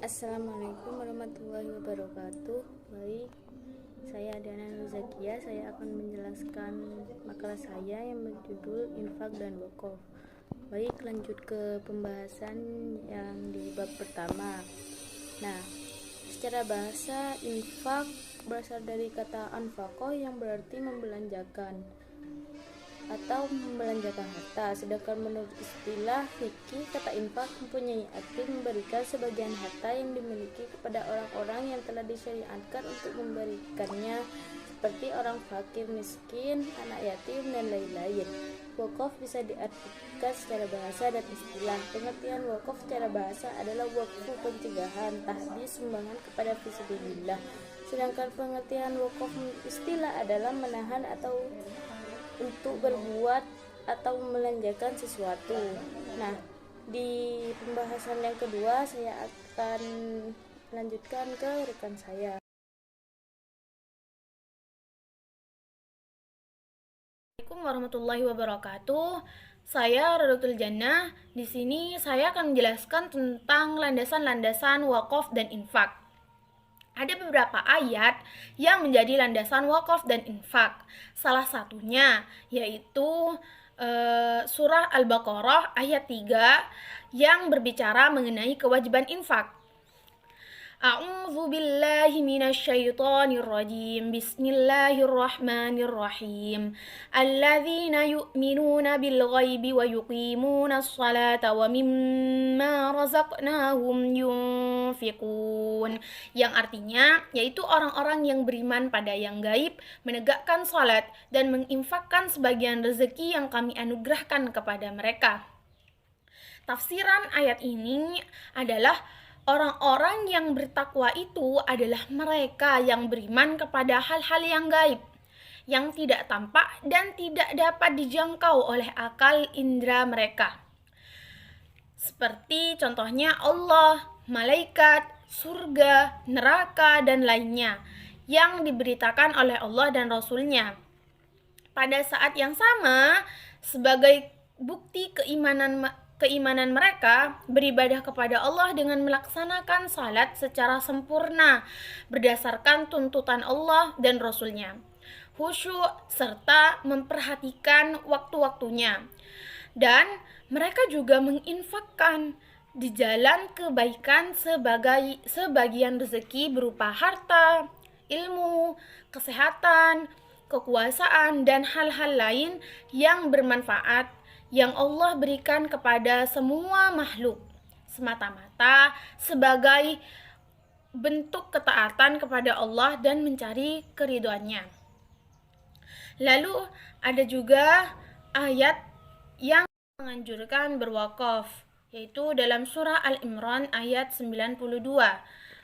Assalamualaikum warahmatullahi wabarakatuh. Baik, saya Diana Nuzakia. Saya akan menjelaskan makalah saya yang berjudul Infak dan Wakaf. Baik, lanjut ke pembahasan yang di bab pertama. Nah, secara bahasa infak berasal dari kata anfaqah yang berarti membelanjakan atau membelanjakan harta. Sedangkan menurut istilah fikih, kata infak mempunyai arti memberikan sebagian harta yang dimiliki kepada orang-orang yang telah disyariatkan untuk memberikannya, seperti orang fakir, miskin, anak yatim, dan lain-lain. Wakaf bisa diartikan secara bahasa dan istilah. Pengertian wakaf secara bahasa adalah wakfu pencegahan, tahdis, sumbangan kepada fisabilillah. Sedangkan pengertian wakaf istilah adalah menahan atau untuk berbuat atau melanjutkan sesuatu. Nah, di pembahasan yang kedua saya akan lanjutkan ke rekan saya. Assalamualaikum warahmatullahi wabarakatuh. Saya Rodatul Jannah. Di sini saya akan menjelaskan tentang landasan-landasan wakaf dan infak. Ada beberapa ayat yang menjadi landasan wakaf dan infak. Salah satunya yaitu surah Al-Baqarah ayat 3 yang berbicara mengenai kewajiban infak. A'udzu billahi minasyaitonir rajim. Bismillahirrahmanirrahim. Alladzina yu'minuna bil ghaibi wa yuqimunas salata wa mimma razaqnahum yunfiqun. Yang artinya yaitu orang-orang yang beriman pada yang gaib, menegakkan salat dan menginfakkan sebagian rezeki yang kami anugerahkan kepada mereka. Tafsiran ayat ini adalah orang-orang yang bertakwa itu adalah mereka yang beriman kepada hal-hal yang gaib, yang tidak tampak dan tidak dapat dijangkau oleh akal indera mereka. Seperti contohnya Allah, malaikat, surga, neraka, dan lainnya yang diberitakan oleh Allah dan Rasul-Nya. Pada saat yang sama, sebagai bukti keimanan mereka beribadah kepada Allah dengan melaksanakan salat secara sempurna berdasarkan tuntutan Allah dan Rasul-Nya, khusyuk serta memperhatikan waktu-waktunya, dan mereka juga menginfakkan di jalan kebaikan sebagian rezeki berupa harta, ilmu, kesehatan, kekuasaan, dan hal-hal lain yang bermanfaat yang Allah berikan kepada semua makhluk, semata-mata sebagai bentuk ketaatan kepada Allah dan mencari keridhoannya. Lalu ada juga ayat yang menganjurkan berwakaf, yaitu dalam surah Al-Imran ayat 92.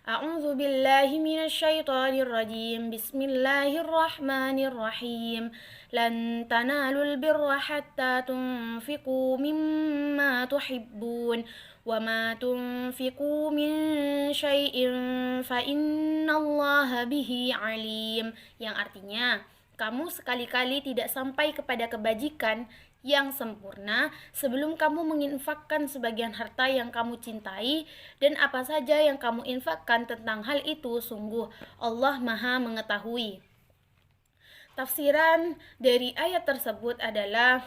A'udzu billahi minasyaitonir rajim. Bismillahirrahmanirrahim. Lan tanalul birra hatta tunfiqu mimma tuhibbun wa ma tunfiqu min syai'in fa innallaha bihi alim. Yang artinya, kamu sekali-kali tidak sampai kepada kebajikan yang sempurna sebelum kamu menginfakkan sebagian harta yang kamu cintai, dan apa saja yang kamu infakkan tentang hal itu, sungguh Allah Maha mengetahui. Tafsiran dari ayat tersebut adalah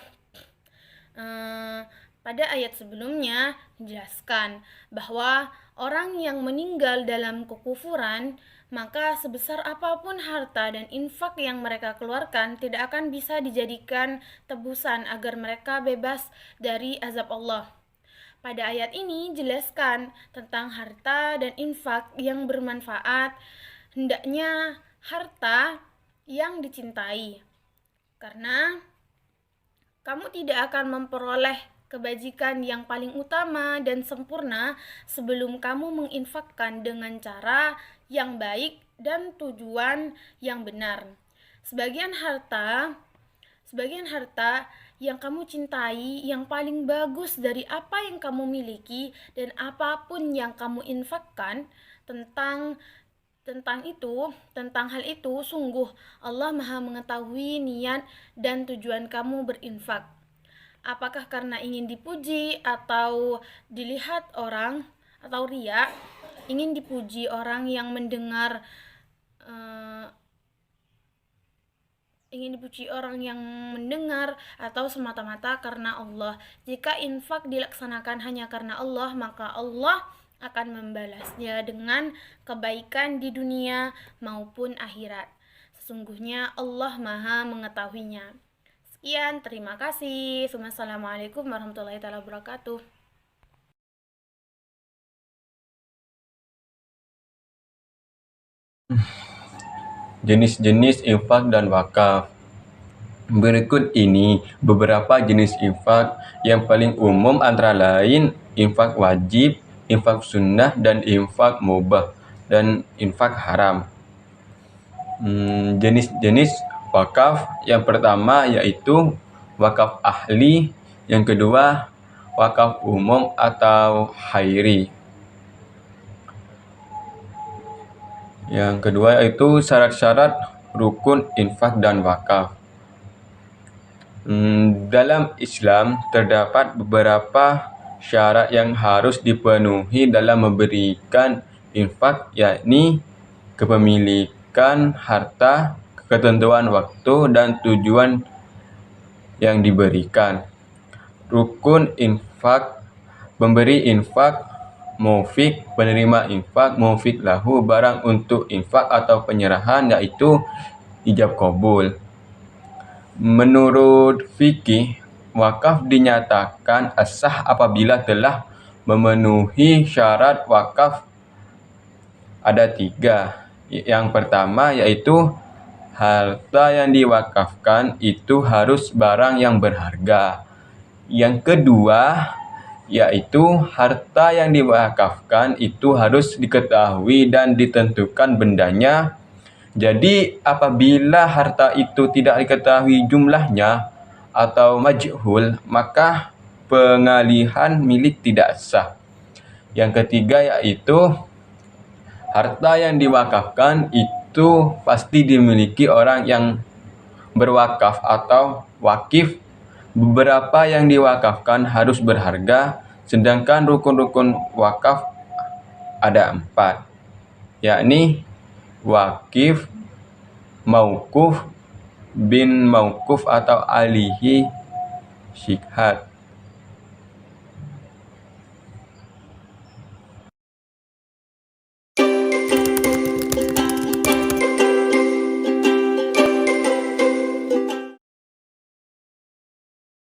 pada ayat sebelumnya menjelaskan bahwa orang yang meninggal dalam kekufuran, maka sebesar apapun harta dan infak yang mereka keluarkan tidak akan bisa dijadikan tebusan agar mereka bebas dari azab Allah. Pada ayat ini jelaskan tentang harta dan infak yang bermanfaat, hendaknya harta yang dicintai, karena kamu tidak akan memperoleh kebajikan yang paling utama dan sempurna sebelum kamu menginfakkan dengan cara yang baik dan tujuan yang benar. Sebagian harta yang kamu cintai yang paling bagus dari apa yang kamu miliki, dan apapun yang kamu infakkan tentang hal itu, sungguh Allah Maha mengetahui niat dan tujuan kamu berinfak. Apakah karena ingin dipuji atau dilihat orang atau riya? ingin dipuji orang yang mendengar atau semata-mata karena Allah. Jika infak dilaksanakan hanya karena Allah, maka Allah akan membalasnya dengan kebaikan di dunia maupun akhirat. Sesungguhnya Allah Maha mengetahuinya. Sekian, terima kasih. Wassalamualaikum warahmatullahi wabarakatuh. Jenis-jenis infak dan wakaf. Berikut ini beberapa jenis infak yang paling umum, antara lain infak wajib, infak sunnah, dan infak mubah, dan infak haram. Jenis-jenis wakaf yang pertama yaitu wakaf ahli, yang kedua wakaf umum atau khairi. Yang kedua yaitu syarat-syarat rukun infak dan wakaf. Dalam Islam terdapat beberapa syarat yang harus dipenuhi dalam memberikan infak, yakni kepemilikan harta, ketentuan waktu, dan tujuan yang diberikan. Rukun infak: pemberi infak, mufik, penerima infak, mufik lahu, barang untuk infak atau penyerahan, yaitu ijab qabul. Menurut fikih, wakaf dinyatakan sah apabila telah memenuhi syarat wakaf. Ada 3. Yang pertama yaitu harta yang diwakafkan itu harus barang yang berharga. Yang kedua yaitu harta yang diwakafkan itu harus diketahui dan ditentukan bendanya. Jadi apabila harta itu tidak diketahui jumlahnya atau majhul, maka pengalihan milik tidak sah. Yang ketiga yaitu harta yang diwakafkan itu pasti dimiliki orang yang berwakaf atau wakif. Beberapa yang diwakafkan harus berharga, sedangkan rukun-rukun wakaf ada 4, yakni wakif, mauquf, bin mauquf atau alihi syihad.